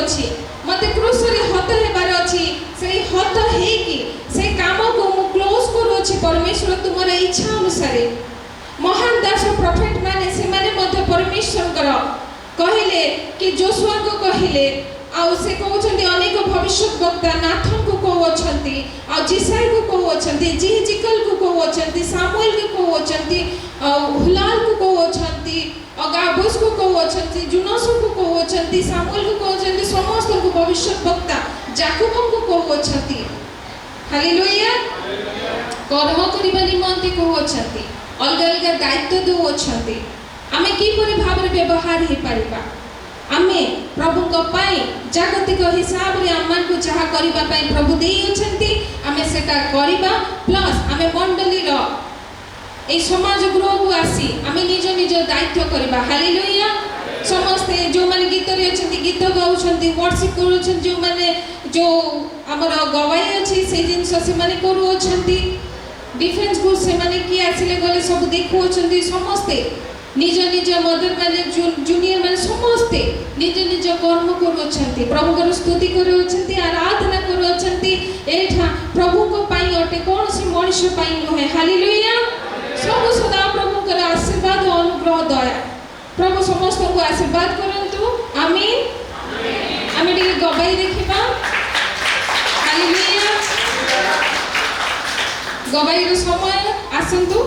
अछि मते क्रूस रे हत हेबार अछि से हत हे कि से काम को मु क्लोज करू अछि परमेश्वर तुमर इच्छा अनुसार महान दास प्रॉफिट माने से माने मते परमेश्वर कर कहिले कि जोशुआ को कहिले आउ से कहउछन्ती अनेक भविष्यत वक्ता नाथन को कहउछन्ती आ जिसाई को कहउछन्ती जिहिजिकल को कहउछन्ती सामुएल को कहउछन्ती हुलाल को कहउछन्ती अगाबुस को कहउछन्ती जुनस को कहउछन्ती सामुएल को कहउछन्ती समस्त को भविष्यत वक्ता जाकूब को कहउछन्ती हालेलुया कर्म करिबा निमंते कहउछन्ती अलग अलग दायित्व देउछन्ती आमे किपरि भाबरे व्यवहार हे परिबा आमे प्रभु को पाई जागतिक हिसाब रे अम्मान को जहा करिबा पाई प्रभु देई अछंती आमे सेटा करिबा प्लस आमे मंडली रो ए समाज गृह को आसी आमे निज निज दायित्व करिबा हालेलुया समस्त जो माने गीत रे अछंती गीत गाउछंती वर्शिप करूछंती जो माने जो हमर गवाई अछि से जिंस से माने करू अछंती डिफेंस को से माने की आसीले गले सब देखु अछंती समस्त निज निज मदर माने जूनियर माने समस्ते निज निज कर्म करूछंती प्रभु को स्तुति करूछंती आराधना करूछंती एठा प्रभु को पाई अटे कोन से मनुष्य पाई नहे हालेलुया सब सदा प्रभु को आशीर्वाद अनुग्रह दया प्रभु समस्त को आशीर्वाद करंतु आमीन आमे टिके गवाई देखिबा हालेलुया गवाई रो समय आसंतु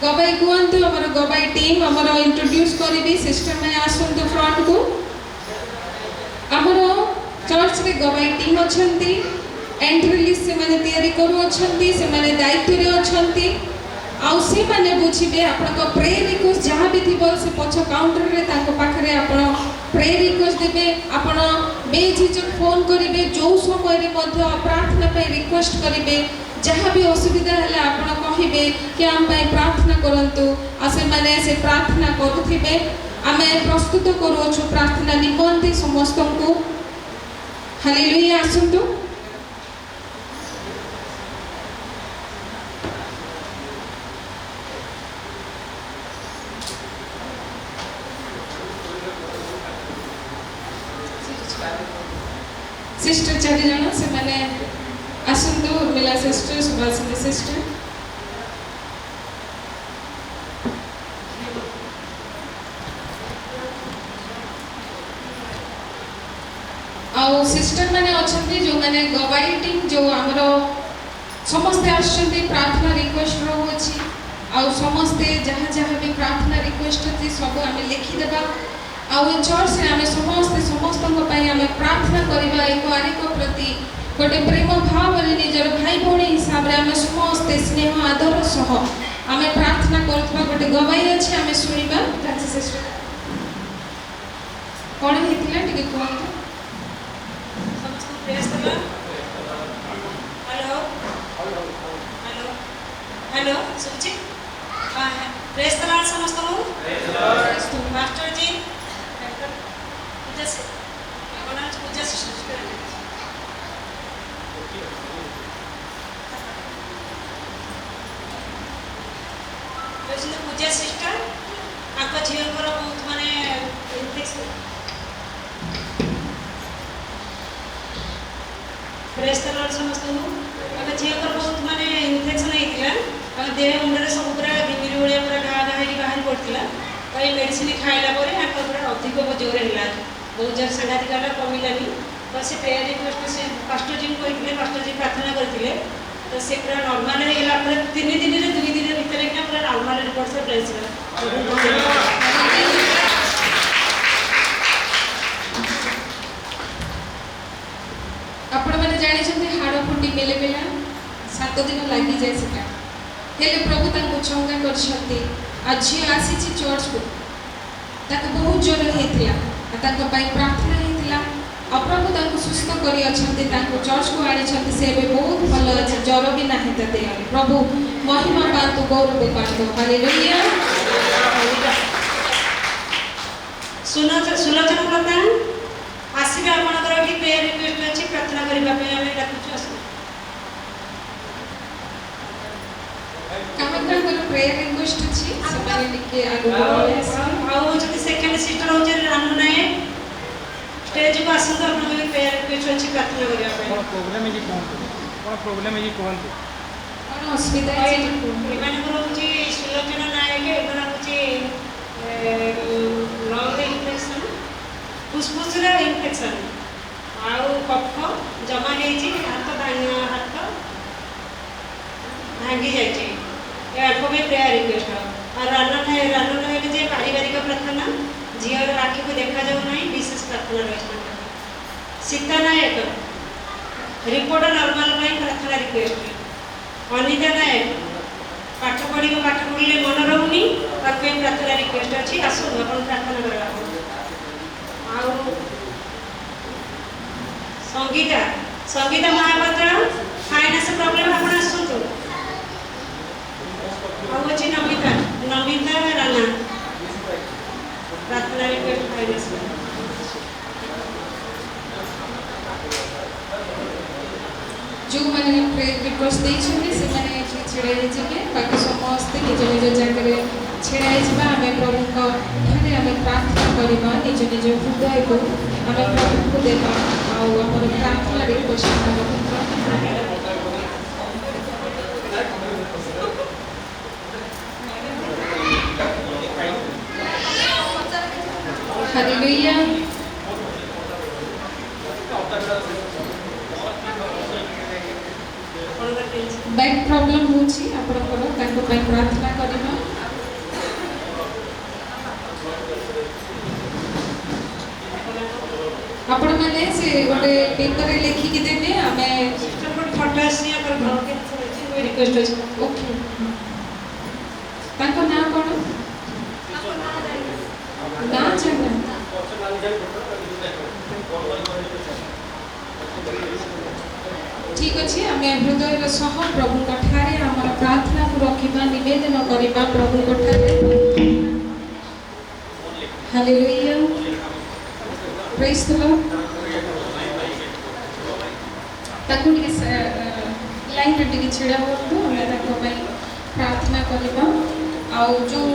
गवाई कुहतु हमर गवाई टीम हमर इंट्रोड्यूस करिबी सिस्टम में आसंतु फ्रंट को हमर चर्च रे गवाई टीम अछंती एंट्री लिस्ट से माने तयारी करू अछंती से माने दायित्व रे अछंती आ से माने बुझिबे आपन को प्रेयर रिक्वेस्ट जहां भी थिबो से पछ काउंटर रे ताको पाखरे आपन प्रेयर रिक्वेस्ट देबे आपन बेझिझक फोन करिवे जो समय रे मध्य प्रार्थना पे रिक्वेस्ट करिवे जहाँ भी असुविधा है आपन कहिबे कि हम पाई प्रार्थना करंतु आ से माने से प्रार्थना करूथिबे आमे प्रस्तुत करूछु प्रार्थना निमंते समस्त को हालेलुया आसंतु सिस्टर चारि जण से माने आसंतु मिला सिस्टर सुभाषिनी सिस्टर आउ सिस्टर माने अछंती जो माने गवाई टीम जो हमरो समस्त आछंती प्रार्थना रिक्वेस्ट रो होची आउ समस्त जहां जहां भी प्रार्थना रिक्वेस्ट थी सब हमें लिखि देबा आउ चर्च रे हमें समस्त को पई हमें प्रार्थना करिबा एको आरेको प्रति गोटे प्रेम भाव रे निजर भाई भौणी हिसाब रे हमें समस्त स्नेह आदर सह हमें प्रार्थना करथबा गोटे गवाई अछि हमें सुनिबा ताछि सिस्टर कोन हेतिला टिके कोन समस्त प्रेस करला हेलो हेलो हेलो सुनछि प्रेस करला समस्त को प्रेस तो मास्टर जी पूजा से कोना पूजा से शुरू पूजा सिस्टर आपका झील कर बहुत माने प्रेस करल समस्त को आपका झील कर बहुत माने इन्फेक्शन हेतिला आ देह मुंडरे सब पूरा बिमिरी होलिया पूरा घा घा हेकी बाहर पड़तिला कई मेडिसिन खाइला परे आका पूरा अधिक जोर हेला बहुत जोर संघातिक वाला कमिलानी तो से प्रेयर रिक्वेस्ट से पास्टर जी को कहले पास्टर जी प्रार्थना करथिले तो से पूरा नॉर्मल हे गेला पूरा 3 दिन रे 2 दिन भीतर के पूरा नॉर्मल रिपोर्ट से प्रेस आपण माने जानि छथि हाड़ फुटी बेले बेला 7 दिन लागि जाय सेटा हेले प्रभु ताको चंगा करछथि आज आसी छि चर्च को ताको बहुत जोर हेतिला ताको पाई प्रार्थना हेतिला अप्रभु ताको सुस्थ करी अछंती ताको चर्च को आनी छथि से बे बहुत भलो अछि जर भी नाही त दे प्रभु महिमा पातु गौरव पातु हालेलुया सुलोचना प्रधान आसीबे आपनकर की प्रेयर रिक्वेस्ट अछि प्रार्थना करिबा पे हमें डाकुछु आसी कामकर प्रेयर रिक्वेस्ट अछि सबारे लिखे आगो आउ जति सेकंड सिस्टर हो जे रानू नायक स्टेज ଷ୍ଟେଜକୁ ଆସନ୍ତୁ ଆପଣଙ୍କର ପ୍ରେୟାର ରିକ୍ୱେଷ୍ଟ ଅଛି ପ୍ରାର୍ଥନା କରିବା ପାଇଁ। କ'ଣ ପ୍ରୋବ୍ଲେମ୍ ହେଇଛି କୁହନ୍ତୁ, କ'ଣ ପ୍ରୋବ୍ଲେମ୍ ହେଇଛି କୁହନ୍ତୁ। କ'ଣ ଅସୁବିଧା ହେଇଛି? ଏମାନଙ୍କର ହେଉଛି ସୁଲୋଚନା ନାୟକ, ଏଙ୍କର ହେଉଛି ଲଙ୍ଗ ଇନଫେକ୍ସନ୍, ଫୁସଫୁସର ଇନଫେକ୍ସନ୍, ଆଉ କଫ ଜମା ହେଇଛି, ହାତ ଭାଙ୍ଗି ଯାଇଛି। ଏହାକୁ ବି ପ୍ରେୟାର ରିକ୍ୱେଷ୍ଟ। ଆଉ ରାନୁ ନାୟକ ଯେ ପାରିବାରିକ ପ୍ରାର୍ଥନା, ଝିଅର ଆଖିକୁ ଦେଖାଯାଉ ନାହିଁ, ବିଶେଷ ପ୍ରାର୍ଥନା ରହିଛି ତାଙ୍କର। ସୀତା ନାୟକ ରିପୋର୍ଟ ନର୍ମାଲ ପାଇଁ ପ୍ରାର୍ଥନା ରିକ୍ୱେଷ୍ଟ। ଅନିତା ନାୟକ ପାଠ ପଢ଼ିଲେ ମନ ରହୁନି, ତାଙ୍କ ପାଇଁ ପ୍ରାର୍ଥନା ରିକ୍ୱେଷ୍ଟ ଅଛି। ଆସନ୍ତୁ ଆପଣ ପ୍ରାର୍ଥନା କରିବା। ଆଉ ସଙ୍ଗୀତା ମହାପାତ୍ର ଫାଇନାନ୍ସ ପ୍ରୋବ୍ଲେମ୍, ଆପଣ ଆସନ୍ତୁ। ଆଉ ଅଛି ନମିତା ରାନା ପ୍ରାର୍ଥନା ରିକ୍ୱେଷ୍ଟ ଫାଇନାନ୍ସ। ଯେଉଁମାନେ ପ୍ରେୟାର ରିକ୍ୱେଷ୍ଟ ଦେଇଛନ୍ତି ସେମାନେ ଏଠି ଛିଡ଼ା ହେଇଯିବେ। ବାକି ସମସ୍ତେ ନିଜ ନିଜ ଜାଗାରେ ଛିଡ଼ା ହେଇଯିବା। ଆମେ ପ୍ରଭୁଙ୍କ ଠାରେ ଆମେ ପ୍ରାର୍ଥନା କରିବା, ନିଜ ନିଜ ହୃଦୟକୁ ଆମେ ପ୍ରଭୁଙ୍କୁ ଦେବା। ଆଉ ଆମର ପ୍ରାର୍ଥନା ରିକ୍ୱେଷ୍ଟ ହାଲେଲୁୟା। ବ୍ୟାକ୍ ପ୍ରୋବ୍ଲେମ୍ ହେଉଛି ଆପଣଙ୍କର, ତାଙ୍କ ପାଇଁ ପ୍ରାର୍ଥନା କରିବା। ଆପଣମାନେ ସେ ଗୋଟେ ପେପରରେ ଲେଖିକି ଦେବେ। ଆମେ ଫଟୋ ଆସି ରିକ୍ୱେଷ୍ଟ ଅଛି। ଓକେ, ତାଙ୍କ ନାଁ କ'ଣ? ନାଁ ଜାଣିନା। ଠିକ୍ ଅଛି, ଆମେ ହୃଦୟର ସହ ପ୍ରଭୁଙ୍କ ଠାରେ ଆମର ପ୍ରାର୍ଥନାକୁ ରଖିବା, ନିବେଦନ କରିବା ପ୍ରଭୁଙ୍କ ଠାରେ। ହାଲେଲୁୟା, ପ୍ରେଜ୍ ଦ ଲର୍ଡ। ତାକୁ ଟିକେ ଲାଇନ୍ରେ ଟିକେ ଛିଡ଼ା ହୁଅନ୍ତୁ, ଆମେ ତାଙ୍କ ପାଇଁ ପ୍ରାର୍ଥନା କରିବା। ଆଉ ଯେଉଁ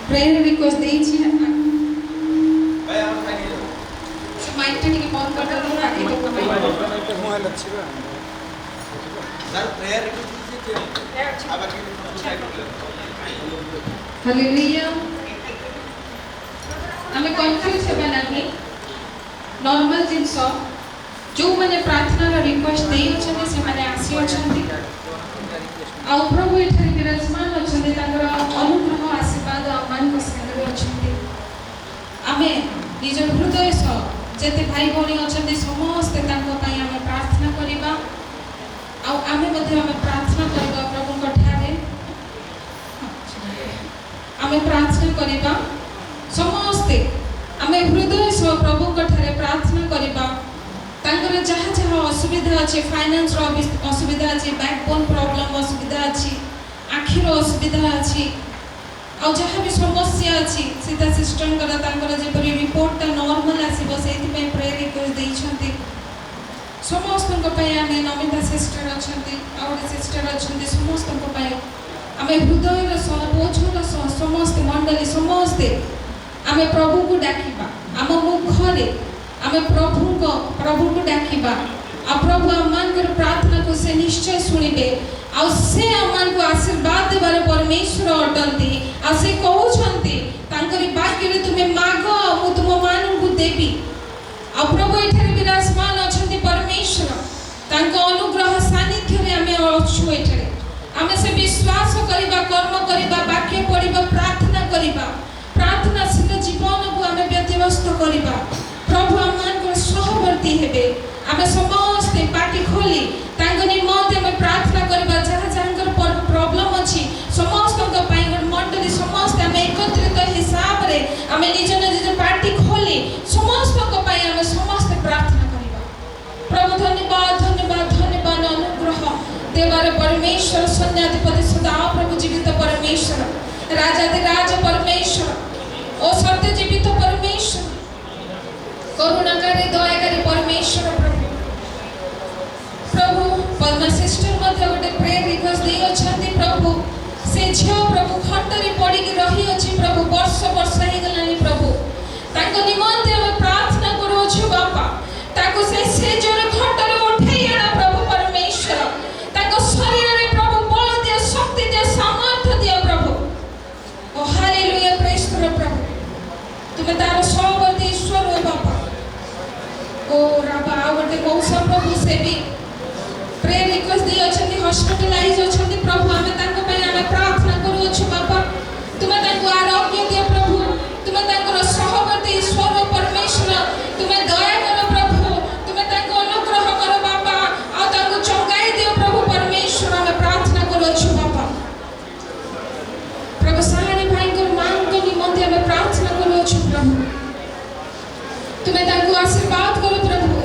ପ୍ରେୟାର ରିକ୍ୱେଷ୍ଟ ଦେଇଛି ମାଇକ୍ଟା ଟିକେ ବନ୍ଦ କରିଦେବୁ। ହାଲେଲୁୟା। ଆମେ କନଫ୍ୟୁଜ୍ ହେବା ନାହିଁ। ନର୍ମାଲ ଜିନିଷ, ଯେଉଁମାନେ ପ୍ରାର୍ଥନାର ରିକ୍ୱେଷ୍ଟ ଦେଇଅଛନ୍ତି ସେମାନେ ଆସିଅଛନ୍ତି। ଆଉ ପ୍ରଭୁ ଏଠାରେ ବିରାଜମାନ ଅଛନ୍ତି, ତାଙ୍କର ଅନୁଗ୍ରହ ଆଶୀର୍ବାଦ ଆମମାନଙ୍କ ସାଙ୍ଗରେ ଅଛନ୍ତି। ଆମେ ନିଜ ହୃଦୟ ସହ ଯେତେ ଭାଇ ଭଉଣୀ ଅଛନ୍ତି ସମସ୍ତେ ତାଙ୍କ ପାଇଁ ଆମେ ପ୍ରାର୍ଥନା କରିବା। ଆଉ ଆମେ ମଧ୍ୟ ଆମେ ପ୍ରାର୍ଥନା କରିବା ପ୍ରଭୁଙ୍କ ଠାରେ। ଆମେ ପ୍ରାର୍ଥନା କରିବା ସମସ୍ତେ, ଆମେ ହୃଦୟ ସହ ପ୍ରଭୁଙ୍କ ଠାରେ ପ୍ରାର୍ଥନା କରିବା। ତାଙ୍କର ଯାହା ଯାହା ଅସୁବିଧା ଅଛି, ଫାଇନାନ୍ସର ଅସୁବିଧା ଅଛି, ବ୍ୟାକବୋନ୍ ପ୍ରୋବ୍ଲେମ୍ ଅସୁବିଧା ଅଛି, ଆଖିର ଅସୁବିଧା ଅଛି, ଆଉ ଯାହା ବି ସମସ୍ୟା ଅଛି, ସୀତା ସିଷ୍ଟରଙ୍କର ତାଙ୍କର ଯେପରି ରିପୋର୍ଟଟା ନର୍ମାଲ ଆସିବ ସେଇଥିପାଇଁ ପ୍ରେୟାର ରିକ୍ୱେଷ୍ଟ ଦେଇଛନ୍ତି। ସମସ୍ତଙ୍କ ପାଇଁ ଆମେ, ନମିତା ସିଷ୍ଟର ଅଛନ୍ତି, ଆଉ ଗୋଟେ ସିଷ୍ଟର ଅଛନ୍ତି, ସମସ୍ତଙ୍କ ପାଇଁ ଆମେ ହୃଦୟର ସହ ବୋଝର ସହ ସମସ୍ତେ ମଣ୍ଡଳୀ ସମସ୍ତେ ଆମେ ପ୍ରଭୁକୁ ଡାକିବା। ଆମ ମୁଖରେ ଆମେ ପ୍ରଭୁକୁ ଡାକିବା। ଆଉ ପ୍ରଭୁ ଆମମାନଙ୍କର ପ୍ରାର୍ଥନାକୁ ସେ ନିଶ୍ଚୟ ଶୁଣିବେ। ଆଉ ସେ ଆମମାନଙ୍କୁ ଆଶୀର୍ବାଦ ଦେବାର ପରମେଶ୍ୱର ଅଟନ୍ତି। ଆଉ ସେ କହୁଛନ୍ତି ତାଙ୍କରି ବାକ୍ୟରେ ତୁମେ ମାଗ ଆଉ ମୁଁ ତୁମମାନଙ୍କୁ ଦେବି। ଆଉ ପ୍ରଭୁ ଏଠାରେ ବିରାଜମାନ ଅଛନ୍ତି ପରମେଶ୍ୱର, ତାଙ୍କ ଅନୁଗ୍ରହ ସାନ୍ନିଧ୍ୟରେ ଆମେ ଅଛୁ। ଏଠାରେ ଆମେ ସେ ବିଶ୍ୱାସ କରିବା, କର୍ମ କରିବା, ବାକ୍ୟ ପଢ଼ିବା, ପ୍ରାର୍ଥନା କରିବା, ପ୍ରାର୍ଥନାଶୀଳ ଜୀବନକୁ ଆମେ ବ୍ୟତିବ୍ୟସ୍ତ କରିବା। ପ୍ରଭୁ ଆମମାନଙ୍କର ସହବର୍ତ୍ତୀ ହେବେ। ଆମେ ସମସ୍ତେ ପାଟି ଖୋଲି ତାଙ୍କ ନିମନ୍ତେ ଆମେ ପ୍ରାର୍ଥନା କରିବା। ଯାହା ଯାହାଙ୍କର ପ୍ରୋବ୍ଲେମ୍ ଅଛି ସମସ୍ତଙ୍କ ପାଇଁ ଗୋଟେ ମଣ୍ଡଳୀ ସମସ୍ତେ ଆମେ ଏକତ୍ରିତ ହିସାବରେ ଆମେ ନିଜ ନିଜ ପାଟି ଖୋଲି ସମସ୍ତଙ୍କ ପାଇଁ ଆମେ ସମସ୍ତେ ପ୍ରାର୍ଥନା କରିବା। ପ୍ରଭୁ ଧନ୍ୟବାଦ, ଧନ୍ୟବାଦ, ଧନ୍ୟବାଦ। ଅନୁଗ୍ରହ ଦେବାର ପରମେଶ୍ୱର, ସୈନ୍ୟାଧିପତି ସଦା ପ୍ରଭୁ ଜୀବିତ ପରମେଶ୍ୱର, ରାଜାଧିରାଜ ପରମେଶ୍ୱର ଓ ସତ୍ୟ ଜୀବିତ ପରମେଶ୍ୱର, କରୁଣାକାରୀ ଦୟାକାରୀ ପରମେଶ୍ୱର। ପ୍ରଭୁ ପଦ୍ମା ସିଷ୍ଟର ମଧ୍ୟ ଗୋଟେ ପ୍ରେୟାର ରିକ୍ୱେଷ୍ଟ ଦେଇଅଛନ୍ତି। ପ୍ରଭୁ ସେ ଝିଅ ପ୍ରଭୁ ଖଟରେ ପଡ଼ିକି ରହିଅଛି ପ୍ରଭୁ, ବର୍ଷ ହେଇଗଲାଣି ପ୍ରଭୁ, ତାଙ୍କ ନିମନ୍ତେ ଆମେ ପ୍ରାର୍ଥନା କରୁଅଛୁ ବାପା। ତାକୁ ସେ ଜୋର ଘଟରେ ଉଠେଇ ଆଣ ପ୍ରଭୁ ପରମେଶ୍ୱର। ତାଙ୍କ ଶରୀରରେ ପ୍ରଭୁ ବଳ ଦିଅ, ଶକ୍ତି ଦିଅ, ସାମର୍ଥ୍ୟ ଦିଅ ପ୍ରଭୁ। ଓ ହାଲେଲୁୟା, ପ୍ରେଜ୍ କର ପ୍ରଭୁ। ତୁମେ ତାର ସର୍ବଦା ଈଶ୍ୱର ବାପା। ଓ ରାବା ଆଉ ଗୋଟେ ମଉସା ପ୍ରଭୁ, ସେ ବି ପ୍ରେୟର ରିକ୍ୱେଷ୍ଟ ଦେଇ ଅଛନ୍ତି, ହସ୍ପିଟାଲାଇଜ ଅଛନ୍ତି ପ୍ରଭୁ। ଆମେ ତାଙ୍କ ପାଇଁ ଆମେ ପ୍ରାର୍ଥନା କରୁଅଛୁ ବାପା। ତୁମେ ତାଙ୍କୁ ଆରୋଗ୍ୟ ଦିଅ ପ୍ରଭୁ। ତୁମେ ତାଙ୍କର ସହବର୍ତ୍ତୀ ଈଶ୍ୱର ପରମେଶ୍ୱର, ତୁମେ ଦୟା କର ପ୍ରଭୁ। ତୁମେ ତାଙ୍କୁ ଅନୁଗ୍ରହ କର ବାପା, ଆଉ ତାଙ୍କୁ ଚଙ୍ଗାଇ ଦିଅ ପ୍ରଭୁ ପରମେଶ୍ୱର। ଆମେ ପ୍ରାର୍ଥନା କରୁଅଛୁ ବାପା। ପ୍ରଭୁ ସାହାରୀ ଭାଇଙ୍କର ମାଙ୍କ ନିମନ୍ତେ ଆମେ ପ୍ରାର୍ଥନା କରୁଅଛୁ ପ୍ରଭୁ। ତୁମେ ତାଙ୍କୁ ଆଶୀର୍ବାଦ କର ପ୍ରଭୁ।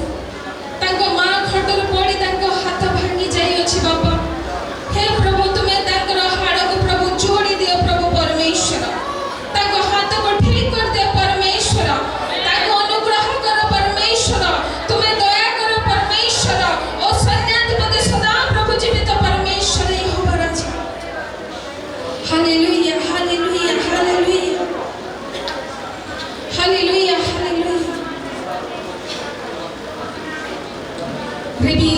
ତାଙ୍କ ମା ଖଟରେ ପଡ଼ି ତାଙ୍କ ହାତ ଭାଙ୍ଗି ଯାଇଅଛି ବାପା। ହେ ପ୍ରଭୁ, ତୁମେ ତାଙ୍କର ହାଡ଼କୁ ପ୍ରଭୁ ଯୋଡ଼ି ଦିଅ ପ୍ରଭୁ ପରମେଶ୍ୱର। ତାଙ୍କ ହାତକୁ ଠିକ୍ କରିଦିଅ ପରମେଶ୍ୱର। ତାଙ୍କୁ ଅନୁଗ୍ରହ କର ପରମେଶ୍ୱର। ତୁମେ ଦୟା କର ପରମେଶ୍ୱର। ଓ ସୈନ୍ୟାଧିପତି ସଦା ପ୍ରଭୁ ଜୀବିତ ପରମେଶ୍ୱର ୟେହୋବା ରାଜା। Hallelujah, hallelujah, hallelujah, hallelujah, hallelujah. Maybe